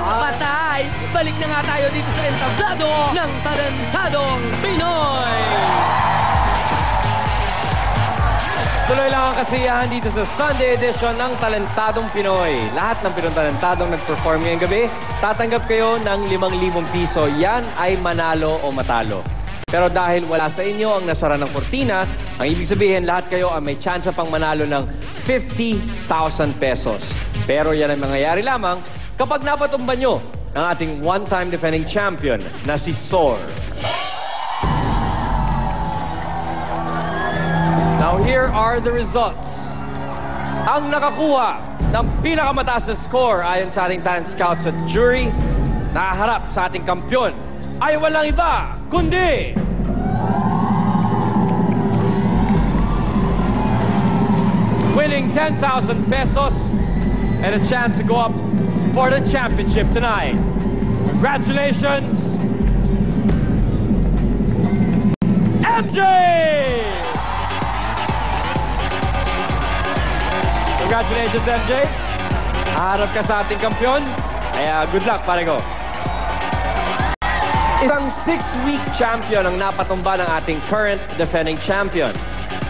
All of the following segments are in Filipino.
Patay! Balik na nga tayo dito sa entablado ng Talentadong Pinoy! Tuloy lang ang kasiyahan dito sa Sunday edition ng Talentadong Pinoy. Lahat ng Talentadong nag-perform ngayong gabi, tatanggap kayo ng 5,000 piso. Yan ay manalo o matalo. Pero dahil wala sa inyo ang nasara ng kortina, ang ibig sabihin lahat kayo ay may tsansa pang manalo ng 50,000 pesos. Pero yan ay mangyayari lamang kapag napatumba nyo ang ating one-time defending champion na si Sor. Now, here are the results. Ang nakakuha ng pinakamataas na score ayon sa ating talent scouts at jury, nakaharap sa ating kampiyon, ay walang iba, kundi... winning 10,000 pesos and a chance to go up for the championship tonight. Congratulations, MJ! Congratulations, MJ. Haharap ka sa ating kampiyon. Kaya good luck, pare ko. Isang 6-week champion ang napatumba ng ating current defending champion.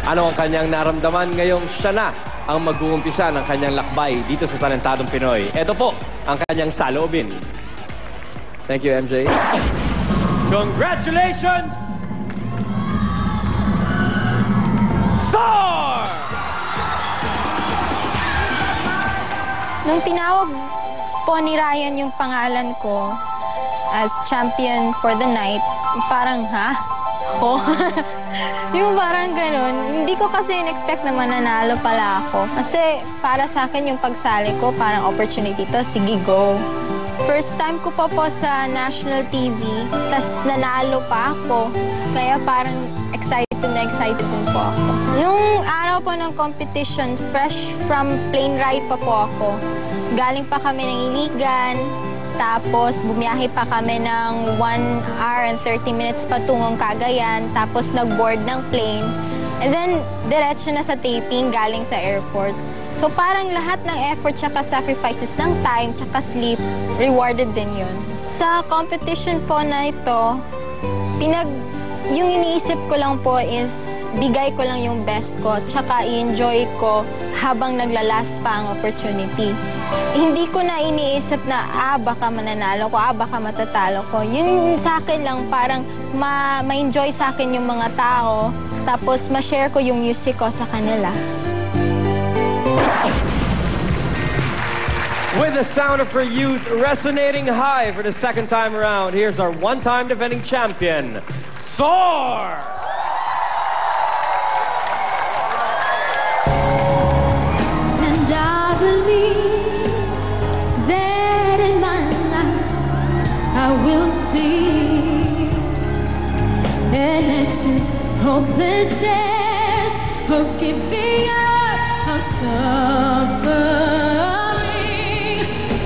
Ano ang kanyang naramdaman ngayong siya na ang mag-uumpisa ng kanyang lakbay dito sa Talentadong Pinoy? Ito po ang kanyang saloobin. Thank you, MJ. Congratulations, Sor! Nung tinawag po ni Ryan yung pangalan ko as champion for the night, parang, ha? Oh. Yung parang ganun. Hindi ko kasi in-expect na mananalo pala ako. Kasi para sa akin yung pagsali ko, parang opportunity to. Sige, go. First time ko pa po sa national TV, tas nanalo pa ako. Kaya parang excited din po ako. Nung araw po ng competition, fresh from plane ride pa po ako. Galing pa kami ng Iligan. Tapos, bumiyahe pa kami ng 1 hour and 30 minutes patungong Cagayan. Tapos, nag-board ng plane. And then, diretso na sa taping galing sa airport. So, parang lahat ng effort tsaka sacrifices ng time tsaka sleep, rewarded din yun. Sa competition po na ito, yung iniisip ko lang po is bigay ko lang yung best ko tsaka i-enjoy ko habang naglalast pa ang opportunity. Hindi ko na iniisip na, baka mananalo ko, baka matatalo ko. Yun sa akin lang, parang ma-enjoy sa akin yung mga tao, tapos ma-share ko yung music ko sa kanila. With the sound of her youth resonating high for the second time around, here's our one-time defending champion, Sor! And I believe that in my life I will see an end to hopelessness of giving up, of suffering.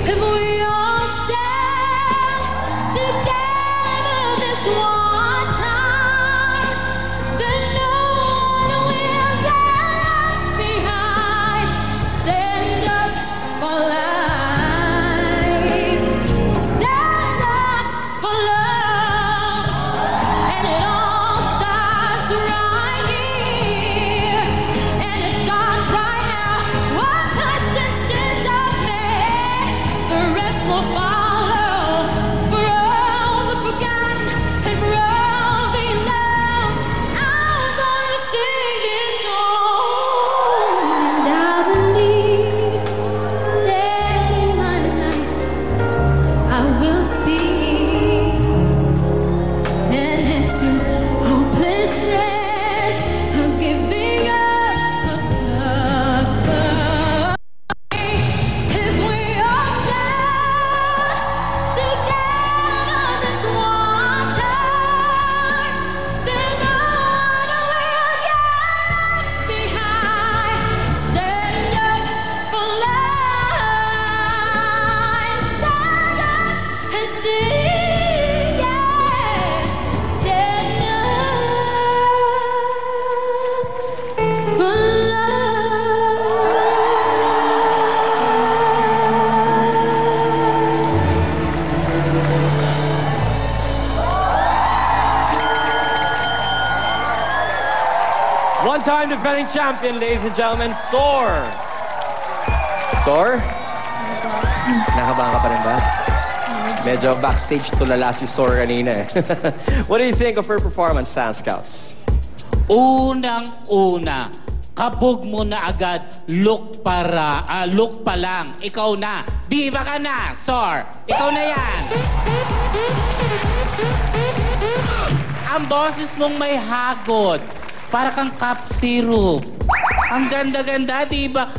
If we all stand together this one time, then no one will get left behind. Stand up for life. Stand up for love. And it all starts right here. And it starts right now. One person stands up there. The rest will follow. For all the forgotten and for all the loved, I'm gonna sing this song. And I believe that in my life I will see an end to hopelessness, of giving up, of suffering. If we all stand One-time defending champion, ladies and gentlemen, Soar. Soar? Nakabahan ka pa rin ba? Medyo backstage tulala si Soar kanina eh. What do you think of her performance, Stan Scouts? Unang-una, kabog mo na agad, look pa lang, ikaw na. Diva ka na, Soar. Ikaw na yan. Ang boses mong may hagod. Para kang cup syrup. Ang ganda-ganda, diba?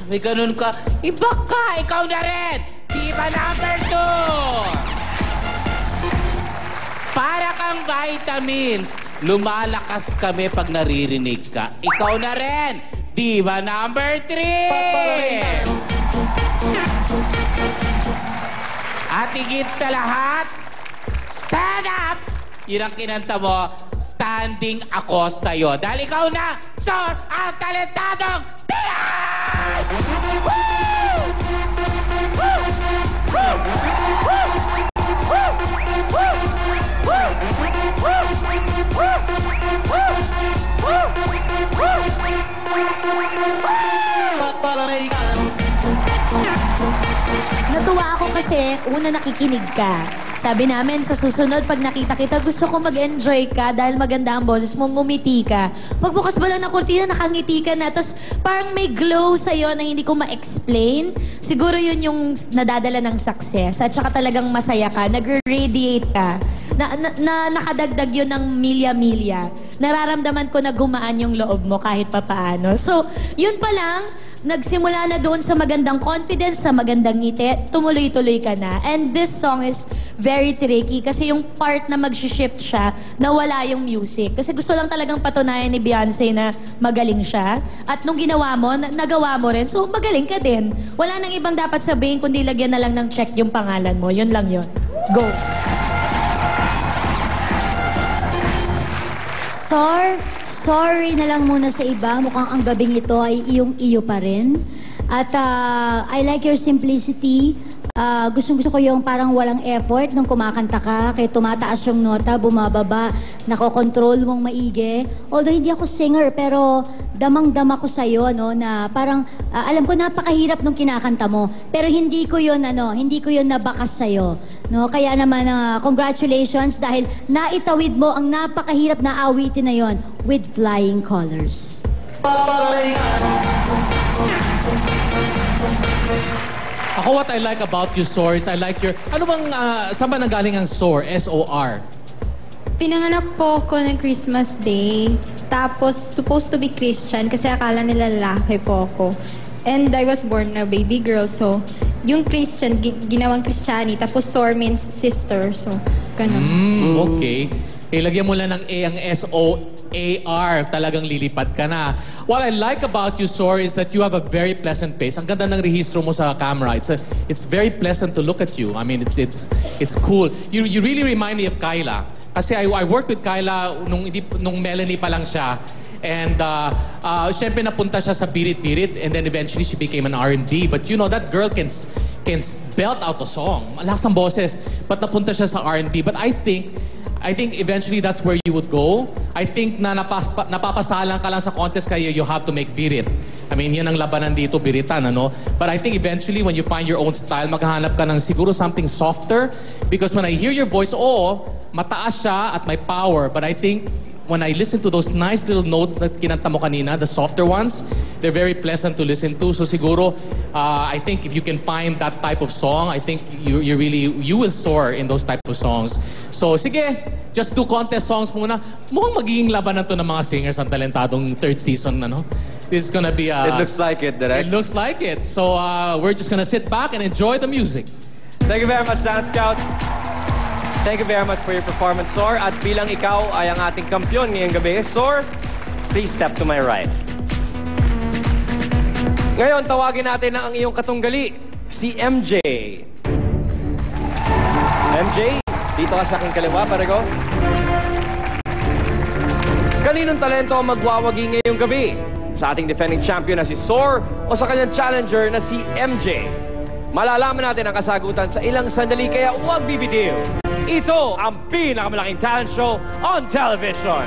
May ganun ka. Iba ka, ikaw na rin. Diva number 2. Para kang vitamins. Lumalakas kami pag naririnig ka. Ikaw na rin. Diva number 3. At higit sa lahat, stand up! Yun ang kinanta mo, standing ako sa'yo. Dahil ikaw na, Soar, ang talentadong Pinoy! Natuwa ako kasi una nakikinig ka. Sabi namin sa susunod pag nakita kita gusto ko mag-enjoy ka dahil maganda ang boses mo, ngumiti ka. Pagbukas ba lang ng kurtina, nakangiti ka na. Tapos parang may glow sa'yo na hindi ko ma-explain. Siguro yun yung nadadala ng success. At saka talagang masaya ka, nag-radiate ka. Nakadagdag yun ng milya-milya. Nararamdaman ko na gumaan yung loob mo kahit papaano. So, yun pa lang, nagsimula na doon sa magandang confidence, sa magandang ngiti, tumuloy-tuloy ka na. And this song is very tricky kasi yung part na mag-shift siya, nawala yung music. Kasi gusto lang talagang patunayan ni Beyonce na magaling siya. At nung ginawa mo, nagawa mo rin, so magaling ka din. Wala nang ibang dapat sabihin kundi lagyan na lang ng check yung pangalan mo. Yun lang yun. Go! Sorry na lang muna sa iba. Mukhang ang gabing ito ay iyong-iyo pa rin. At I like your simplicity. Gustong-gusto ko yung parang walang effort nung kumakanta ka. Kaya tumataas yung nota, bumababa, nakokontrol mong maigi. Although hindi ako singer, pero damang-dama ko sa'yo, no, na parang, alam ko napakahirap nung kinakanta mo. Pero hindi ko yun nabakas sa'yo. No, kaya naman, congratulations dahil naitawid mo ang napakahirap na awitin na yon with flying colors. Ako, what I like about you, Soar, is I like your... Ano bang... saan ba nanggaling ang Soar? S-O-R? Pinanganak po ako ng Christmas Day. Tapos, supposed to be Christian kasi akala nila lalaki po ako. And I was born a baby girl, so... Yung Christian, ginawang Christiani, tapos Soar means sister, so ganun. Okay. Ilagyan mo lang ng A ang S-O-A-R, talagang lilipad ka na. What I like about you, Soar, is that you have a very pleasant face. Ang ganda ng rehistro mo sa camera. It's very pleasant to look at you. I mean, it's cool. You really remind me of Kyla. Kasi I worked with Kyla nung Melanie pa lang siya. And syempre napunta siya sa birit-birit and then eventually she became an R&B. But you know, that girl can belt out a song. Malakas ang boses. But napunta siya sa R&B. But I think eventually that's where you would go. I think na napapasalang ka lang sa contest kaya you have to make birit. I mean, yan ang labanan dito, biritan, ano? But I think eventually when you find your own style, maghahanap ka ng siguro something softer. Because when I hear your voice, mataas siya at may power. But I think when I listen to those nice little notes that kinanta mo kanina, the softer ones, they're very pleasant to listen to. So siguro, I think if you can find that type of song, I think you will soar in those type of songs. So sige, just do contest songs muna. Mukhang magiging labanan to ng mga singers ang talentadong third season, ano? This is gonna be... it looks like it, Direk. It looks like it. So we're just gonna sit back and enjoy the music. Thank you very much, Stan Scouts. Thank you very much for your performance, Soar. At bilang ikaw ay ang ating kampiyon ngayong gabi, Soar, please step to my right. Ngayon, tawagin natin na ang iyong katunggali, si MJ. MJ, dito ka sa aking kaliwa, pare ko. Kaninong talento ang magwawagi ngayong gabi? Sa ating defending champion na si Soar o sa kanyang challenger na si MJ? Malalaman natin ang kasagutan sa ilang sandali kaya huwag bibitiw. Ito ang pinakamalaking talent show on television.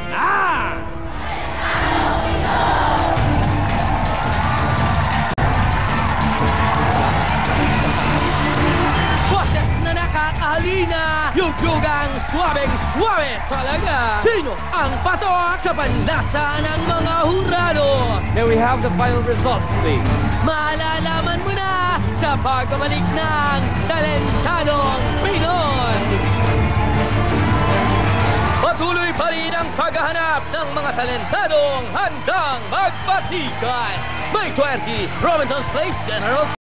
Boses na nakakahalina, yugyugang swabeng-swabe talaga. Sino ang patok sa panlasa ng mga hurado? May we have the final results, please? Malalaman mo na sa pagbabalik ng Talentadong Pinoy. Patuloy pa rin ang paghahanap ng mga talentadong handang magpasikat. May 20, Robinson's Place, General